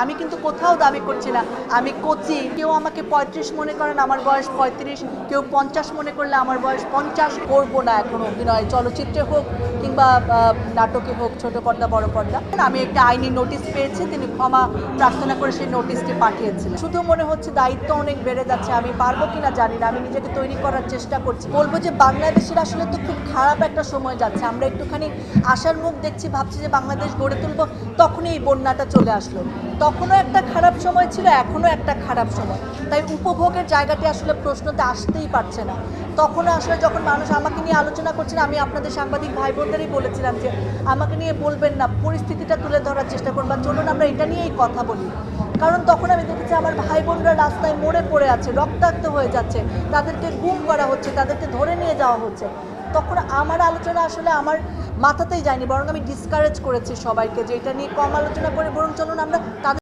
আমি কিন্তু কোথাও দাবি করছি না আমি কোচি। কেউ আমাকে ৩৫ মনে করেন, আমার বয়স ৩৫, কেউ ৫০ মনে করলে আমার বয়স ৫০। করবো না এখন অভিনয়, চলচ্চিত্রে হোক কিংবা নাটকে হোক, ছোট পর্দা বড় পর্দা। আমি একটা আইনি নোটিশ পেয়েছি, তিনি ক্ষমা প্রার্থনা করে সেই নোটিশটি পাঠিয়েছিলেন। শুধু মনে হচ্ছে দায়িত্ব অনেক বেড়ে যাচ্ছে, আমি পারবো কিনা জানি না। আমি নিজেকে তৈরি করার চেষ্টা করছি। বলবো যে বাংলাদেশের আসলে তো খুব খারাপ একটা সময় যাচ্ছে। আমরা একটুখানি আশার মুখ দেখছি, ভাবছি যে বাংলাদেশ গড়ে তুলবো, তখনই এই বন্যাটা চলে আসলো। তখনও একটা খারাপ সময় ছিল, এখনও একটা খারাপ সময়। তাই উপভোগের জায়গাটি আসলে প্রশ্নতে আসতেই পারছে না। তখনও আসলে যখন মানুষ আমাকে নিয়ে আলোচনা করছেন, আমি আপনাদের সাংবাদিক ভাই বোনদেরই বলেছিলাম যে আমাকে নিয়ে বলবেন না, পরিস্থিতিটা তুলে ধরার চেষ্টা করবেন, চলুন আমরা এটা নিয়েই কথা বলি। কারণ তখন আমি দেখেছি আমার ভাই বোনরা রাস্তায় মরে পড়ে আছে, রক্তাক্ত হয়ে যাচ্ছে, তাদেরকে গুম করা হচ্ছে, তাদেরকে ধরে নিয়ে যাওয়া হচ্ছে। তখন আমার আলোচনা আসলে আমার মাথাতেই যায়নি, বরং আমি ডিসকারেজ করেছি সবাইকে যে এটা নিয়ে কম আলোচনা করে বরং চলুন আমরা তাদের